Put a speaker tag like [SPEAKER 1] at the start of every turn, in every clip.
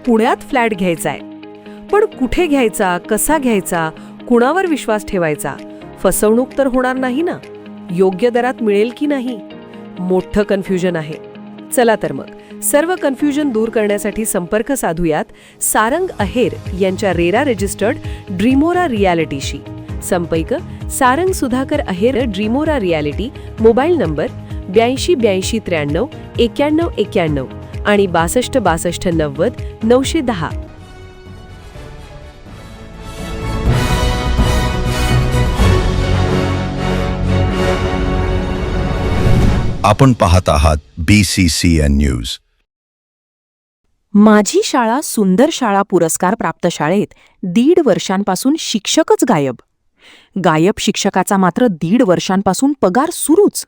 [SPEAKER 1] पुण्यात फ्लॅट घ्यायचा आहे. पण कुठे घ्यायचा, कसा घ्यायचा, कुणावर विश्वास ठेवायचा? फसवणूक तर होणार नाही ना? योग्य दरात मिळेल की नाही? मोठं कन्फ्युजन आहे. चला तर मग सर्व कन्फ्युजन दूर करण्यासाठी संपर्क साधूयात सारंग अहेर यांच्या रेरा रजिस्टर्ड ड्रीमोरा रियालिटीशी. संपर्क सारंग सुधाकर अहेर, ड्रीमोरा रियालिटी. मोबाईल नंबर 82 83 91 91 आणि 62 62 90 910.
[SPEAKER 2] आपण पाहत आहात BCCN न्यूज.
[SPEAKER 3] माझी शाळा सुंदर शाळा पुरस्कार प्राप्त शाळेत 1.5 वर्षांपासून शिक्षकच गायब. गायब शिक्षकाचा मात्र 1.5 वर्षांपासून पगार सुरूच.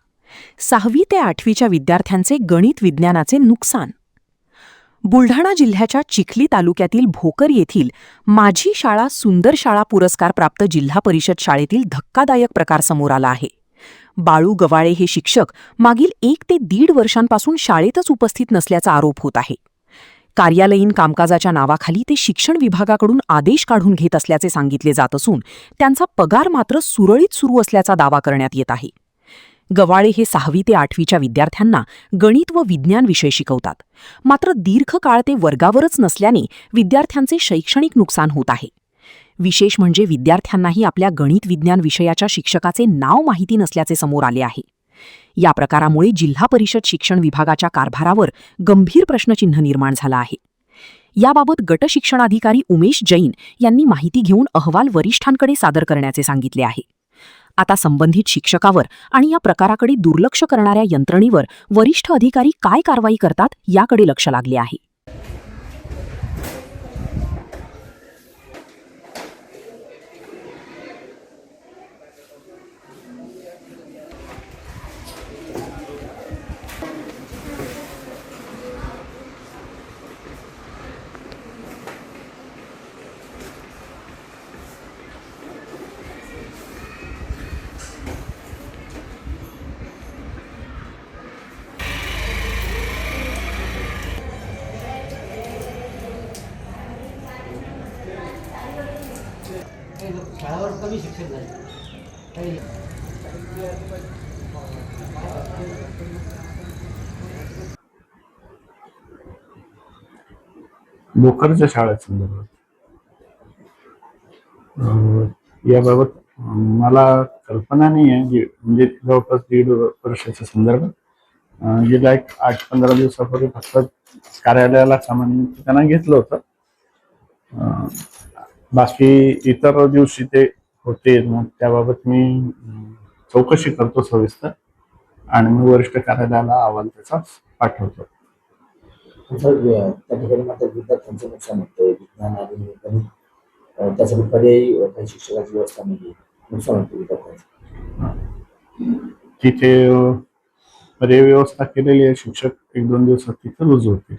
[SPEAKER 3] 6वी ते 8वीच्या विद्यार्थ्यांचे गणित विज्ञानाचे नुकसान. बुलढाणा जिल्ह्याच्या चिखली तालुक्यातील भोकर येथील माझी शाळा सुंदर शाळा पुरस्कार प्राप्त जिल्हा परिषद शाळेतील धक्कादायक प्रकार समोर आला आहे. बाळू गवाळे हे शिक्षक मागील 1 ते 1.5 वर्षांपासून शाळेतच उपस्थित नसल्याचा आरोप होत आहे. कार्यालयीन कामकाजाच्या नावाखाली ते शिक्षण विभागाकडून आदेश काढून घेत असल्याचे सांगितले जात असून त्यांचा पगार मात्र सुरळीत सुरू असल्याचा दावा करण्यात येत आहे. गवाळे हे 6वी ते 8वीच्या विद्यार्थ्यांना गणित व विज्ञान विषय शिकवतात. मात्र दीर्घकाळ ते वर्गावरच नसल्याने विद्यार्थ्यांचे शैक्षणिक नुकसान होत आहे. विशेष म्हणजे विद्यार्थ्यांनाही आपल्या गणित विज्ञान विषयाच्या शिक्षकाचे नाव माहिती नसल्याचे समोर आले आहे. या प्रकारामुळे जिल्हा परिषद शिक्षण विभागाच्या कारभारावर गंभीर प्रश्नचिन्ह निर्माण झाला आहे. याबाबत गट शिक्षणाधिकारी उमेश जैन यांनी माहिती घेऊन अहवाल वरिष्ठांकडे सादर करण्याचे सांगितले आहे. आता संबंधित शिक्षकावर आणि या प्रकाराकडे दुर्लक्ष करणाऱ्या यंत्रणेवर वरिष्ठ अधिकारी काय कारवाई करतात याकडे लक्ष लागले आहे.
[SPEAKER 4] शाळावर कमी शिक्षण झाले.
[SPEAKER 5] भोकरच्या शाळेत संदर्भात याबाबत मला कल्पना नाही आहे. म्हणजे जवळपास 1.5 वर्षाच्या संदर्भात गेल्या 8-15 दिवसापूर्वी फक्त कार्यालयाला सामान त्यांना घेतलं होतं. बाकी इतर दिवशी ते होते. मग त्याबाबत मी चौकशी करतो सविस्तर आणि मी वरिष्ठ कार्यालयाला अहवाल त्याचा पाठवतो.
[SPEAKER 4] त्या ठिकाणी मात्र विद्यार्थ्यांचं नुकसान होतं. विज्ञान आणि गणित त्यासाठी पर्यायी काही शिक्षकाची व्यवस्था नाही. नुकसान होतं विद्यार्थ्यांचं.
[SPEAKER 5] तिथे पर्यायी व्यवस्था केलेली आहे. शिक्षक 1-2 दिवसात तिथे रुजू होतील.